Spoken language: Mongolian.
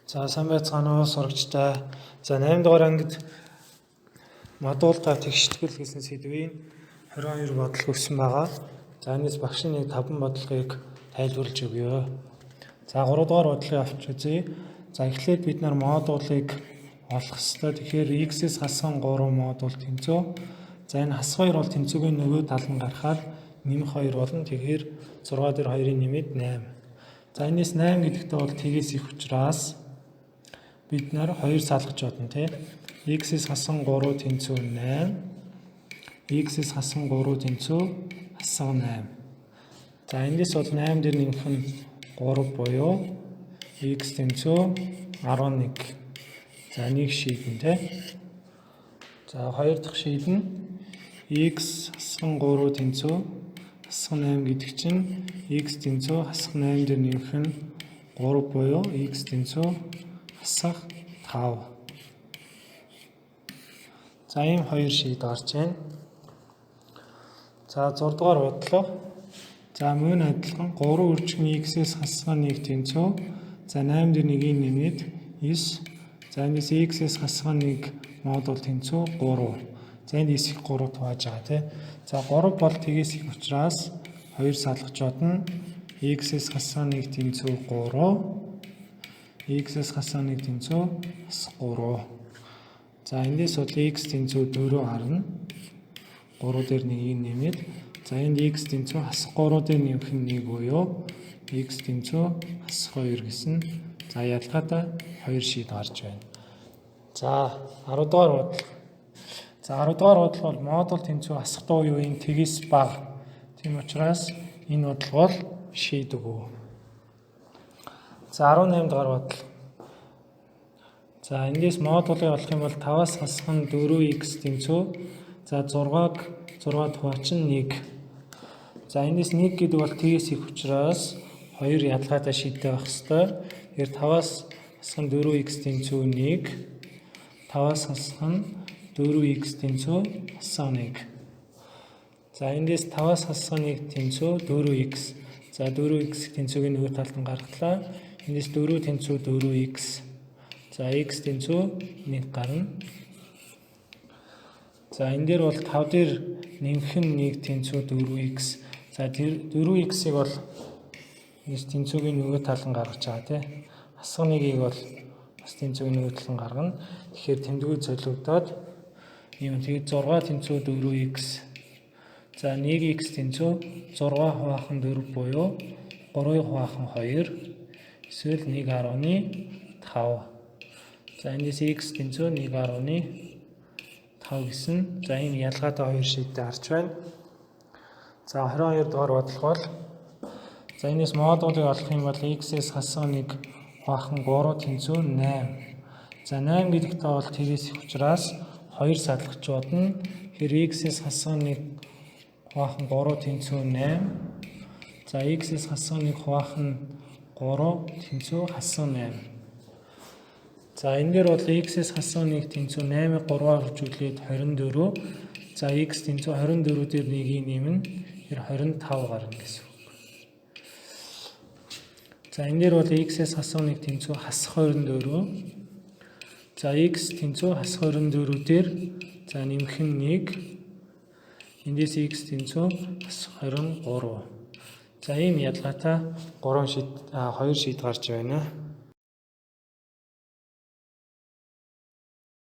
За сайн байцгаана уу сурагчдаа. За 8 дугаар ангид модултай тэгштгэл гэсэн сэдвийн 22 бодол өгсөн байгаа. За энэс багшийн нэг 5 бодлогыг тайлбарлаж өгье. За 3 дугаар бодлогыг авч үзье. За эхлээд бид нар модулыг олох ёстой. Тэгэхээр x-с хасган 3 модуль тэнцүү. За энэ хасах 2 бол тэнцүүгийн нөгөө тал нь гарахаар нэмэх 2 болно. Тэгэхээр 6 дээр 2-ын нэмээд 8. За энэс 8 гэдэгтээ бол тгээс их учраас бид нар 2 салгаж бодно тий. X-с хасган 3 тэнцүү 8. X-с хасган 3 тэнцүү хасган 8. За эндээс бол 8 дээр нэмэх нь 3 буюу X тэнцүү 11. За нэг шийдэн тий. За хоёр дахь шийдэн X хасган 3 тэнцүү хасган 8 гэдэг чинь X тэнцүү хасган 8 дээр нэмэх нь 3 буюу X тэнцүү хасах 5. За ийм хоёр шийд орж байна. За 6 дугаар бодлого. За мөн адилхан 3 үржих нь x-с хасган 1 тэнцүү. За 8 дээр 1-ийг нэмээд 9. За энэс x-с хасган 1 модуль тэнцүү 3. За энэ 9 их 3 тувааж байгаа тий. За 3 бол тгээс их учраас 2 салгаж бодно. x-с хасган 1 тэнцүү 3. X-с хасган 1 тэнцүү бас 3. За эндээс бол x тэнцүү 4 харна. 3 дээр 1-ийг нэмээд за энд x тэнцүү хасах 3 дээр нэмэх нь 1 буюу x тэнцүү хасах 2 гэсэн. За ялгаатай 2 шийд гарч байна. За 10 дугаар бодлого. За 10 дугаар бодлого бол модуль тэнцүү хасахтай үеийн тгээс бага. Тийм учраас энэ бодлого бол шийдэг үү. За 18 дугаар бодлого. За эндээс модулыг олох юм бол 5-аас хасган 4x тэнцүү. За 6-г 6 хувачин 1. За эндээс 1 гэдэг бол тгээс их учраас 2 ялгаатай шийдтэй байх ёстой. Тэгэхээр 5-аас хасган 4x тэнцүү 1. 5-аас хасган 4x тэнцүү хасган 1. За эндээс 5-аас хасган 1 тэнцүү 4x. За 4x тэнцүүгийн нөгөө талд нь гаргалаа. Эндээс 4 тэнцүү 4x. За x тэнцүү 1 гарна. За энэ дээр бол 5 дээр нэмэх нь 1 тэнцүү 4x. За 4x-ийг бол эс тэнцүүгийн нөгөө тал нь гаргаж байгаа тий. Хасган 1-ийг бол бас тэнцүүгийн нөгөө тал нь гаргана. Тэгэхээр тэмдгүү золигдоод юм тэгээд 6 тэнцүү 4x. За 1x тэнцүү 6 хувахан 4 буюу 3 хувахан 2. Эсвэл 1.5. За эндээс x тэнцүү 1.5 гэсэн. За энэ ялгаатай 2 шийдтэй гарч байна. За 22 дугаар бодлого бол за энэс модулыг олох юм бол x-с хасган 1 хувахан 3 тэнцүү 8. За 8 гэдэгтээ бол тгээс их учраас 2 салгаж бодно. Тэгэхээр x-с хасган 1 хувахан 3 тэнцүү 8. За x-с хасган 1 хувахан 3 тэнцүү хасган 8. За энэ дээр бол x-с хасган 1 тэнцүү 8-ыг 3-аар хөвжүүлээд 24. За x тэнцүү 24 дээр 1-ийг нэмнэ. Тэр 25 гарна гэсэн үг. За энэ дээр бол x-с хасган 1 тэнцүү хасах 24. За x тэнцүү хасах 24 дээр за нэмэх нь 1. Эндээс x тэнцүү хасах 23. За ийм ялгаатай 2 шийд гарч байна.